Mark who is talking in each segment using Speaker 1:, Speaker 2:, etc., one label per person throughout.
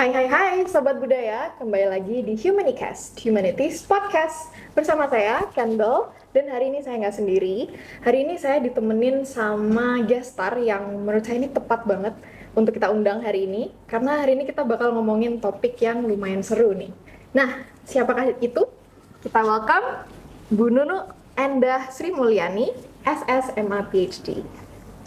Speaker 1: Hai hai hai Sobat Budaya, kembali lagi di Humanicast, Humanities Podcast. Bersama saya, Kendall, dan hari ini saya nggak sendiri. Hari ini saya ditemenin sama guest star yang menurut saya ini tepat banget untuk kita undang hari ini. Karena hari ini kita bakal ngomongin topik yang lumayan seru nih. Nah, siapakah itu? Kita welcome Bu Nunu Endah Sri Mulyani, SSMA PhD.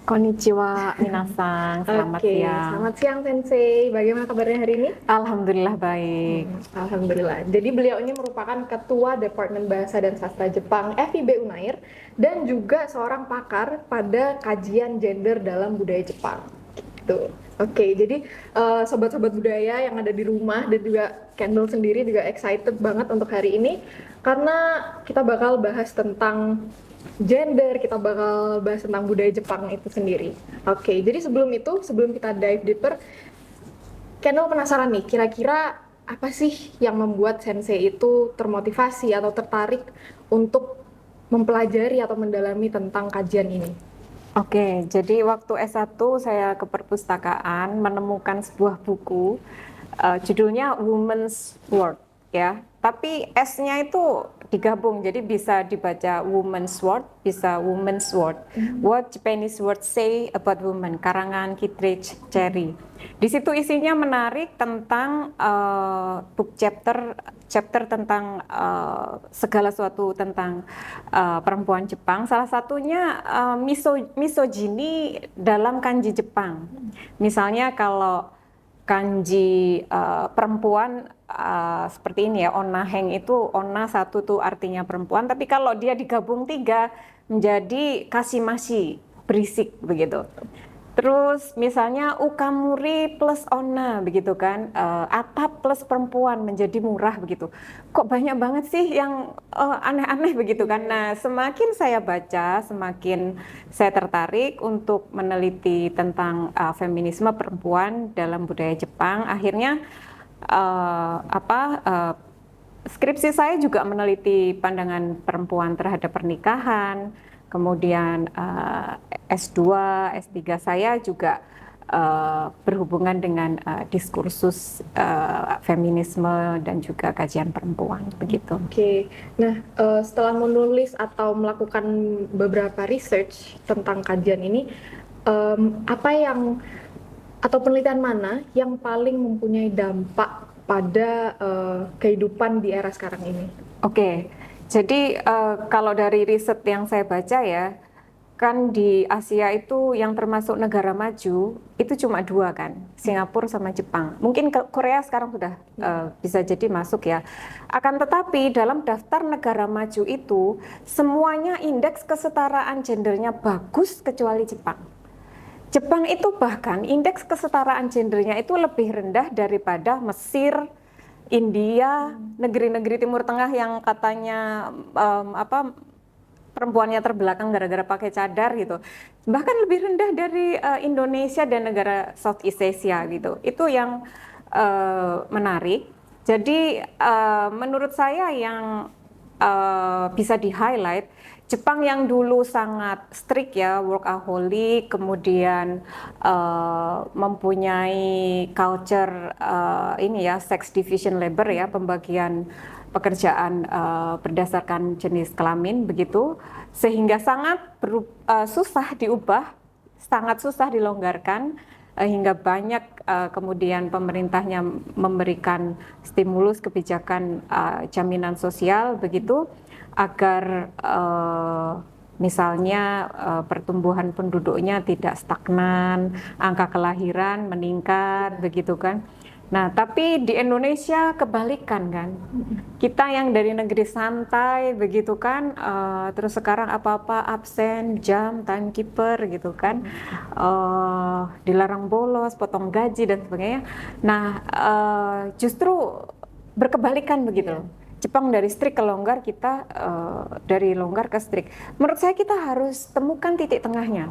Speaker 2: Konnichiwa, minasan. Selamat
Speaker 1: Oke,
Speaker 2: siang.
Speaker 1: selamat siang Sensei. Bagaimana kabarnya hari ini?
Speaker 2: Alhamdulillah baik.
Speaker 1: Alhamdulillah. Jadi beliau ini merupakan Ketua Departemen Bahasa dan Sastra Jepang FIB Unair dan juga seorang pakar pada kajian gender dalam budaya Jepang. Gitu. Oke, jadi sobat-sobat budaya yang ada di rumah dan juga Kendall sendiri juga excited banget untuk hari ini karena kita bakal bahas tentang gender, kita bakal bahas tentang budaya Jepang itu sendiri. Oke, jadi sebelum kita dive deeper, Kendall penasaran nih, kira-kira apa sih yang membuat Sensei itu termotivasi atau tertarik untuk mempelajari atau mendalami tentang kajian ini?
Speaker 2: Oke, jadi waktu S1 saya ke perpustakaan menemukan sebuah buku, judulnya Women's World ya. Tapi S-nya itu digabung, jadi bisa dibaca Women's World, bisa Women's World. What Japanese Words Say About Women, karangan Kittredge Cherry. Di situ isinya menarik tentang book chapter tentang segala sesuatu tentang perempuan Jepang. Salah satunya misogyni dalam kanji Jepang. Misalnya kalau kanji perempuan seperti ini ya, onaheng itu ona satu tuh artinya perempuan, tapi kalau dia digabung tiga menjadi kasimashi, berisik begitu. Terus misalnya ukamuri plus ona begitu kan, atap plus perempuan menjadi murah begitu. Kok banyak banget sih yang aneh-aneh begitu kan. Nah, semakin saya baca, semakin saya tertarik untuk meneliti tentang feminisme perempuan dalam budaya Jepang. Akhirnya skripsi saya juga meneliti pandangan perempuan terhadap pernikahan. Kemudian S2, S3 saya juga berhubungan dengan diskursus feminisme dan juga kajian perempuan begitu.
Speaker 1: Oke, nah setelah menulis atau melakukan beberapa research tentang kajian ini, apa yang atau penelitian mana yang paling mempunyai dampak pada kehidupan di era sekarang ini?
Speaker 2: Oke, jadi kalau dari riset yang saya baca ya, kan di Asia itu yang termasuk negara maju itu cuma dua kan, Singapura sama Jepang. Mungkin Korea sekarang sudah bisa jadi masuk ya. Akan tetapi dalam daftar negara maju itu semuanya indeks kesetaraan gendernya bagus kecuali Jepang. Jepang itu bahkan indeks kesetaraan gendernya itu lebih rendah daripada Mesir, India, negeri-negeri Timur Tengah yang katanya perempuannya terbelakang gara-gara pakai cadar gitu. Bahkan lebih rendah dari Indonesia dan negara Southeast Asia gitu. Itu yang menarik. Jadi menurut saya yang bisa di-highlight, Jepang yang dulu sangat strict ya, workaholic, kemudian mempunyai culture ini ya, sex division labor ya, pembagian pekerjaan berdasarkan jenis kelamin begitu, sehingga sangat susah diubah, sangat susah dilonggarkan, hingga banyak kemudian pemerintahnya memberikan stimulus kebijakan jaminan sosial begitu agar misalnya pertumbuhan penduduknya tidak stagnan, angka kelahiran meningkat begitu kan. Nah, tapi di Indonesia kebalikan kan. Kita yang dari negeri santai begitu kan, terus sekarang apa-apa absen, jam, timekeeper gitu kan, dilarang bolos, potong gaji dan sebagainya. Nah, justru berkebalikan begitu. Jepang dari strict ke longgar, kita dari longgar ke strict. Menurut saya kita harus temukan titik tengahnya.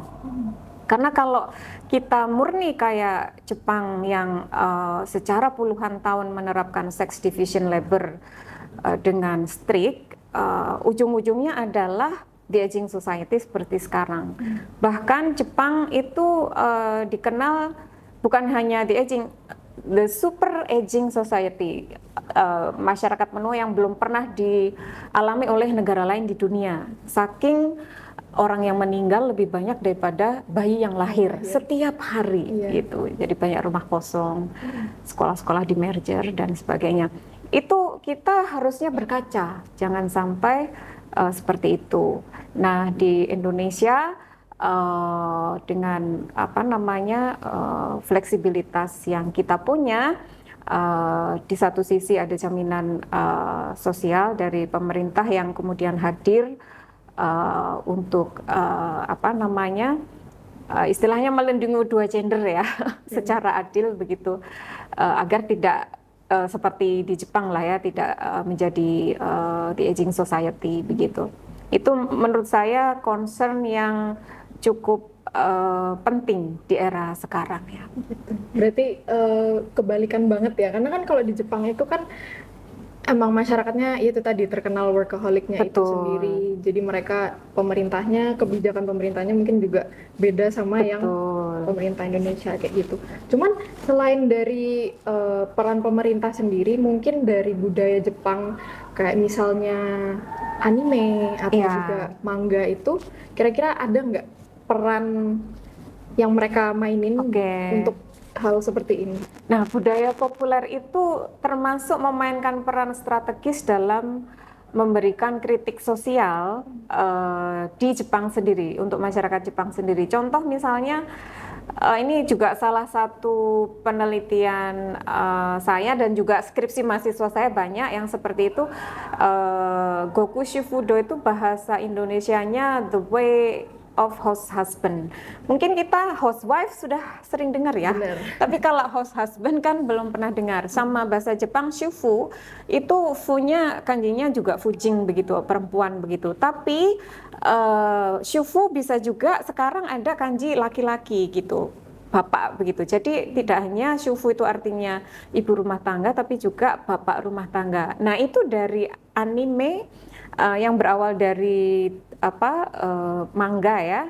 Speaker 2: Karena kalau kita murni kayak Jepang yang secara puluhan tahun menerapkan sex division labor dengan strict, ujung-ujungnya adalah the aging society seperti sekarang. Bahkan Jepang itu dikenal bukan hanya the aging, the super aging society, masyarakat menua yang belum pernah dialami oleh negara lain di dunia. Saking orang yang meninggal lebih banyak daripada bayi yang lahir setiap hari gitu. Jadi banyak rumah kosong, sekolah-sekolah di merger dan sebagainya. Itu kita harusnya berkaca, jangan sampai seperti itu. Nah, di Indonesia dengan apa namanya fleksibilitas yang kita punya, di satu sisi ada jaminan sosial dari pemerintah yang kemudian hadir untuk apa namanya istilahnya melindungi dua gender ya secara adil begitu, agar tidak seperti di Jepang lah ya, tidak menjadi the aging society begitu. Itu menurut saya concern yang cukup penting di era sekarang ya.
Speaker 1: Berarti kebalikan banget ya, karena kan kalau di Jepang itu kan emang masyarakatnya itu tadi terkenal workaholicnya itu sendiri. Jadi mereka kebijakan pemerintahnya mungkin juga beda sama yang pemerintah Indonesia kayak gitu. Cuman selain dari peran pemerintah sendiri, mungkin dari budaya Jepang kayak misalnya anime atau juga manga itu, kira-kira ada nggak peran yang mereka mainin untuk hal seperti ini?
Speaker 2: Nah, budaya populer itu termasuk memainkan peran strategis dalam memberikan kritik sosial di Jepang sendiri, untuk masyarakat Jepang sendiri. Contoh misalnya, ini juga salah satu penelitian saya dan juga skripsi mahasiswa saya banyak yang seperti itu. Goku Shifudo itu bahasa Indonesianya the way of host husband. Mungkin kita housewife sudah sering dengar ya.
Speaker 1: Bener.
Speaker 2: Tapi kalau host husband kan belum pernah dengar. Sama bahasa Jepang shufu itu fu-nya kanjinya juga fujing begitu, perempuan begitu. Tapi shufu bisa juga sekarang ada kanji laki-laki gitu, bapak begitu. Jadi tidak hanya shufu itu artinya ibu rumah tangga, tapi juga bapak rumah tangga. Nah, itu dari anime yang berawal dari manga ya,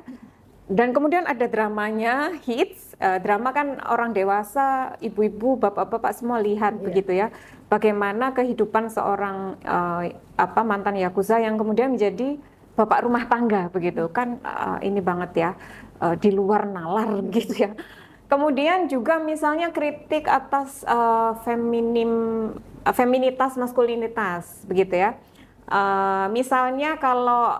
Speaker 2: dan kemudian ada dramanya hits. Drama kan orang dewasa, ibu-ibu, bapak-bapak semua lihat begitu ya, bagaimana kehidupan seorang mantan yakuza yang kemudian menjadi bapak rumah tangga begitu kan. Ini banget ya, di luar nalar gitu ya. Kemudian juga misalnya kritik atas feminitas, maskulinitas begitu ya. Misalnya kalau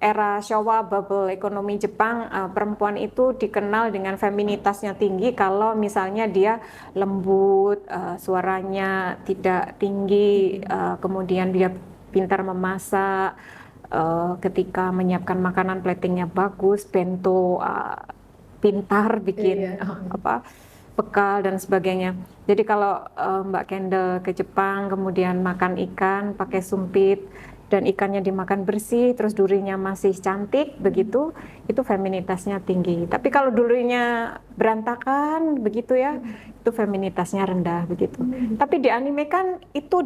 Speaker 2: era Showa bubble ekonomi Jepang, perempuan itu dikenal dengan feminitasnya tinggi kalau misalnya dia lembut, suaranya tidak tinggi, kemudian dia pintar memasak, ketika menyiapkan makanan platingnya bagus, bento pintar bikin bekal dan sebagainya. Jadi kalau Mbak Kendall ke Jepang kemudian makan ikan pakai sumpit dan ikannya dimakan bersih, terus durinya masih cantik begitu, itu feminitasnya tinggi. Tapi kalau durinya berantakan begitu ya, itu feminitasnya rendah begitu. Tapi di anime kan itu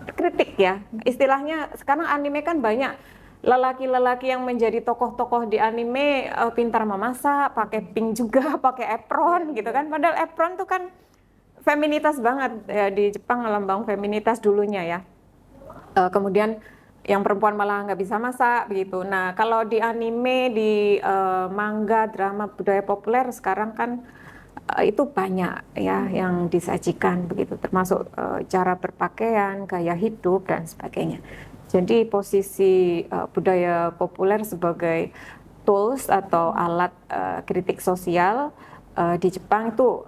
Speaker 2: dikritik ya. Istilahnya sekarang anime kan banyak lelaki-lelaki yang menjadi tokoh-tokoh di anime pintar memasak, pakai pink juga, pakai apron gitu kan. Padahal apron tuh kan feminitas banget ya, di Jepang lambang feminitas dulunya ya. Kemudian yang perempuan malah nggak bisa masak begitu. Nah, kalau di anime, di manga, drama budaya populer sekarang kan itu banyak ya yang disajikan begitu, termasuk cara berpakaian, gaya hidup dan sebagainya. Jadi posisi budaya populer sebagai tools atau alat kritik sosial di Jepang itu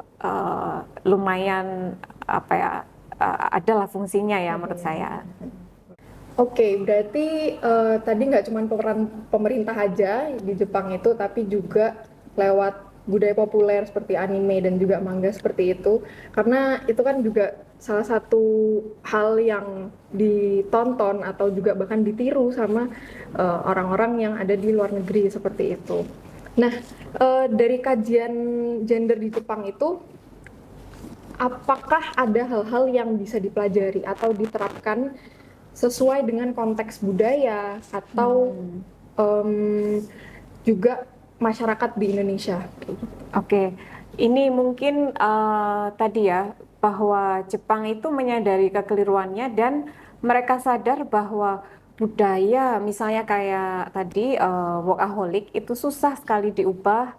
Speaker 2: lumayan adalah fungsinya ya menurut saya.
Speaker 1: Oke, berarti tadi nggak cuma peran pemerintah aja di Jepang itu, tapi juga lewat budaya populer seperti anime dan juga manga seperti itu. Karena itu kan juga salah satu hal yang ditonton atau juga bahkan ditiru sama orang-orang yang ada di luar negeri seperti itu. Nah, dari kajian gender di Jepang itu, apakah ada hal-hal yang bisa dipelajari atau diterapkan sesuai dengan konteks budaya atau juga masyarakat di Indonesia?
Speaker 2: Oke. ini mungkin tadi ya, bahwa Jepang itu menyadari kekeliruannya dan mereka sadar bahwa budaya misalnya kayak tadi workaholic itu susah sekali diubah.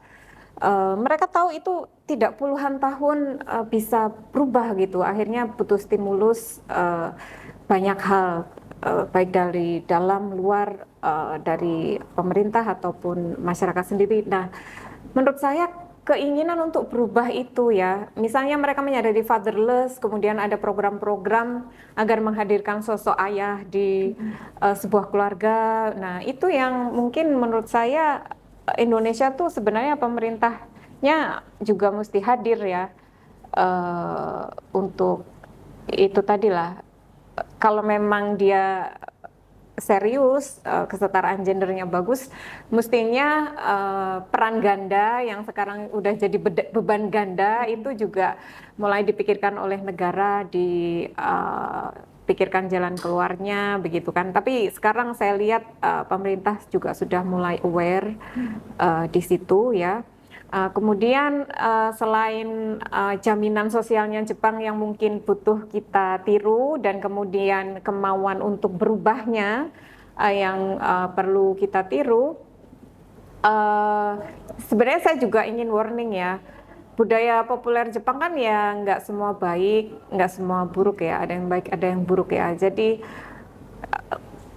Speaker 2: Mereka tahu itu tidak puluhan tahun bisa berubah gitu. Akhirnya butuh stimulus banyak hal, baik dari dalam, luar, dari pemerintah ataupun masyarakat sendiri. Nah, menurut saya keinginan untuk berubah itu ya, misalnya mereka menyadari fatherless, kemudian ada program-program agar menghadirkan sosok ayah di sebuah keluarga. Nah, itu yang mungkin menurut saya Indonesia tuh sebenarnya pemerintahnya juga mesti hadir ya, untuk itu tadilah. Kalau memang dia serius, kesetaraan gendernya bagus, mestinya peran ganda yang sekarang udah jadi beban ganda itu juga mulai dipikirkan oleh negara, dipikirkan jalan keluarnya begitu kan. Tapi sekarang saya lihat pemerintah juga sudah mulai aware di situ ya. Kemudian selain jaminan sosialnya Jepang yang mungkin butuh kita tiru dan kemudian kemauan untuk berubahnya yang perlu kita tiru, sebenarnya saya juga ingin warning ya, budaya populer Jepang kan ya nggak semua baik, nggak semua buruk ya, ada yang baik ada yang buruk ya. Jadi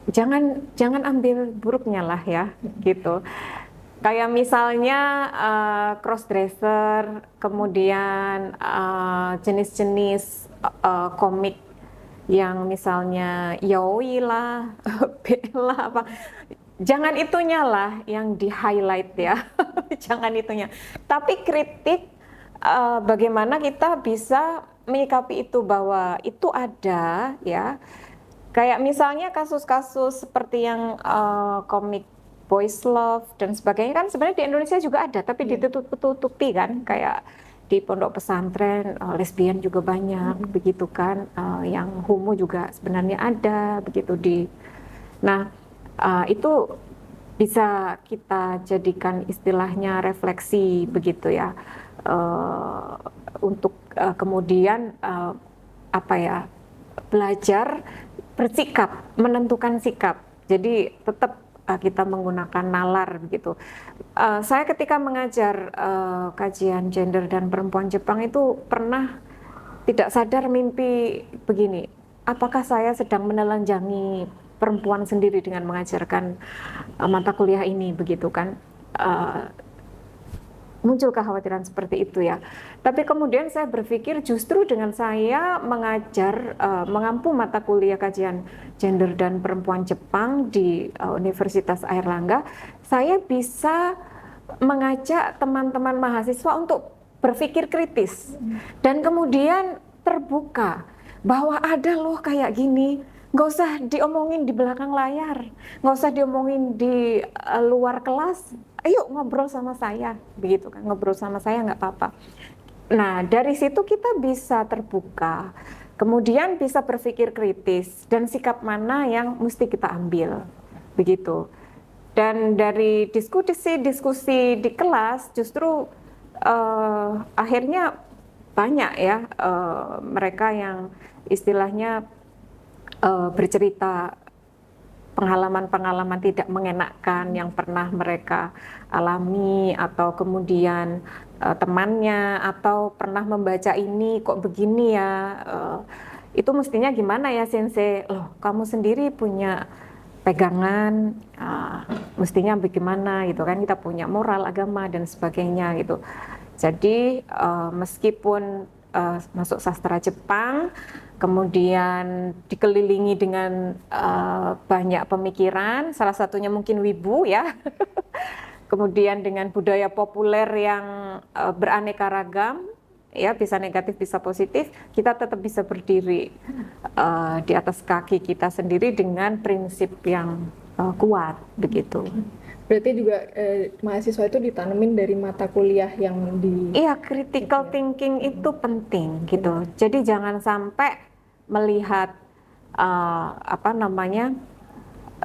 Speaker 2: jangan ambil buruknya lah ya gitu. Kayak misalnya cross dresser, kemudian jenis-jenis komik yang misalnya yaoi lah, bella apa, jangan itunya lah yang di highlight ya, jangan itunya. Tapi kritik bagaimana kita bisa menyikapi itu bahwa itu ada ya. Kayak misalnya kasus-kasus seperti yang komik boys love dan sebagainya kan sebenarnya di Indonesia juga ada, tapi ditutup-tutupi kan, kayak di pondok pesantren lesbian juga banyak begitu kan, yang homo juga sebenarnya ada begitu di. Nah, itu bisa kita jadikan istilahnya refleksi begitu ya, untuk kemudian apa ya, belajar bersikap, menentukan sikap. Jadi tetap kita menggunakan nalar begitu. Saya ketika mengajar kajian gender dan perempuan Jepang itu pernah tidak sadar mimpi begini, apakah saya sedang menelanjangi perempuan sendiri dengan mengajarkan mata kuliah ini begitu kan. Muncul kekhawatiran seperti itu ya. Tapi kemudian saya berpikir justru dengan saya mengajar, mengampu mata kuliah kajian gender dan perempuan Jepang di Universitas Airlangga, saya bisa mengajak teman-teman mahasiswa untuk berpikir kritis dan kemudian terbuka bahwa ada loh kayak gini. Nggak usah diomongin di belakang layar, nggak usah diomongin di luar kelas, ayo ngobrol sama saya, begitu kan, ngobrol sama saya nggak apa-apa. Nah, dari situ kita bisa terbuka, kemudian bisa berpikir kritis, dan sikap mana yang mesti kita ambil, begitu. Dan dari diskusi di kelas, justru akhirnya banyak ya mereka yang istilahnya bercerita pengalaman-pengalaman tidak mengenakan yang pernah mereka alami, atau kemudian temannya, atau pernah membaca ini kok begini ya, itu mestinya gimana ya sensei, loh kamu sendiri punya pegangan, mestinya bagaimana gitu kan, kita punya moral, agama dan sebagainya gitu. Jadi meskipun masuk sastra Jepang, kemudian dikelilingi dengan banyak pemikiran, salah satunya mungkin wibu ya, kemudian dengan budaya populer yang beraneka ragam, ya bisa negatif bisa positif, kita tetap bisa berdiri di atas kaki kita sendiri dengan prinsip yang kuat begitu.
Speaker 1: Berarti juga mahasiswa itu ditanemin dari mata kuliah yang di.
Speaker 2: Iya, critical thinking itu penting gitu. Jadi jangan sampai melihat apa namanya,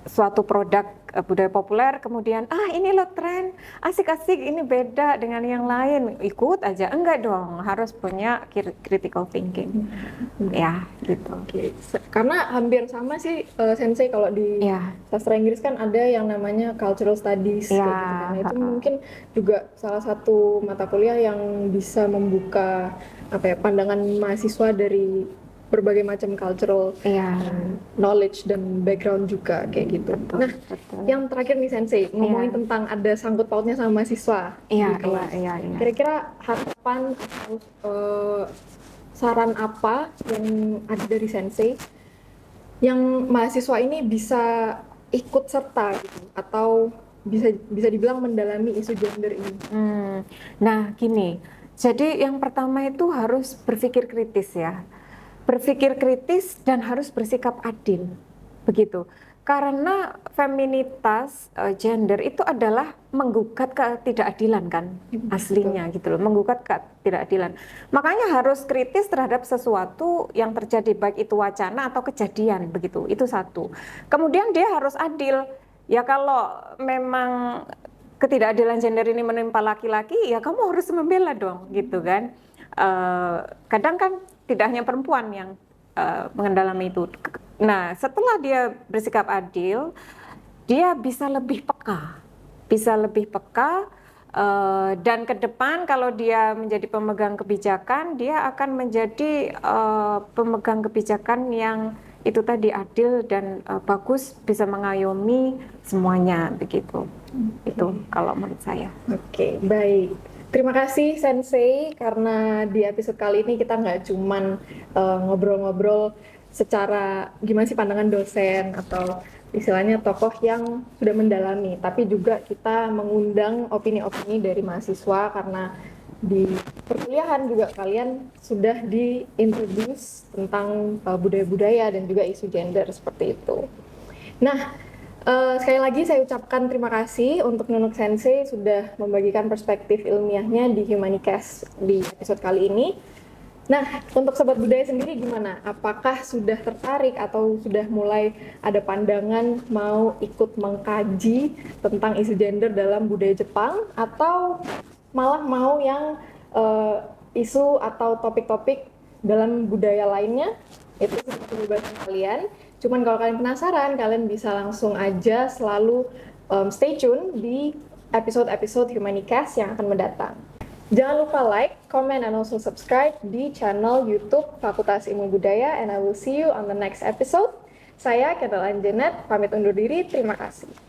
Speaker 2: suatu produk budaya populer, kemudian ini loh tren, asik-asik, ini beda dengan yang lain, ikut aja. Enggak dong, harus punya critical thinking. Ya, gitu.
Speaker 1: Oke. Karena hampir sama sih Sensei, kalau di
Speaker 2: Ya,
Speaker 1: sastra Inggris kan ada yang namanya cultural studies
Speaker 2: ya,
Speaker 1: kayak gitu kan. Nah, itu mungkin juga salah satu mata kuliah yang bisa membuka pandangan mahasiswa dari berbagai macam cultural
Speaker 2: ya,
Speaker 1: knowledge dan background juga kayak gitu.
Speaker 2: betul,
Speaker 1: Nah,
Speaker 2: betul.
Speaker 1: yang terakhir nih Sensei, ngomongin
Speaker 2: Iya.
Speaker 1: tentang ada sangkut pautnya sama mahasiswa
Speaker 2: Iya,
Speaker 1: di kelas.
Speaker 2: iya, iya.
Speaker 1: Kira-kira harapan atau saran apa yang ada dari Sensei yang mahasiswa ini bisa ikut serta gitu, atau bisa dibilang mendalami isu gender ini?
Speaker 2: Nah, gini. Jadi yang pertama itu harus berpikir kritis ya. Berpikir kritis dan harus bersikap adil. Begitu. Karena feminitas, gender itu adalah menggugat ketidakadilan kan, aslinya gitu loh, menggugat ketidakadilan. Makanya harus kritis terhadap sesuatu yang terjadi, baik itu wacana atau kejadian, begitu. Itu satu. Kemudian dia harus adil. Ya kalau memang ketidakadilan gender ini menimpa laki-laki, ya kamu harus membela dong, gitu kan. Kadang kan tidak hanya perempuan yang mengendalami itu. Nah, setelah dia bersikap adil, dia bisa lebih peka, dan ke depan kalau dia menjadi pemegang kebijakan, dia akan menjadi pemegang kebijakan yang itu tadi adil dan bagus, bisa mengayomi semuanya, begitu. Itu kalau menurut saya.
Speaker 1: Oke, baik. Terima kasih Sensei, karena di episode kali ini kita nggak cuman ngobrol-ngobrol secara gimana sih pandangan dosen atau istilahnya tokoh yang sudah mendalami, tapi juga kita mengundang opini-opini dari mahasiswa, karena di perkuliahan juga kalian sudah diintroduce tentang budaya-budaya dan juga isu gender seperti itu. Nah, sekali lagi saya ucapkan terima kasih untuk Nunuk Sensei sudah membagikan perspektif ilmiahnya di Humanicast di episode kali ini. Nah, untuk Sobat Budaya sendiri gimana? Apakah sudah tertarik atau sudah mulai ada pandangan mau ikut mengkaji tentang isu gender dalam budaya Jepang, atau malah mau yang isu atau topik-topik dalam budaya lainnya? Itu seperti kebebasan kalian. Cuman kalau kalian penasaran, kalian bisa langsung aja selalu stay tune di episode-episode Humanicast yang akan mendatang. Jangan lupa like, comment, and also subscribe di channel YouTube Fakultas Ilmu Budaya, and I will see you on the next episode. Saya Kendall Anjenet, pamit undur diri, terima kasih.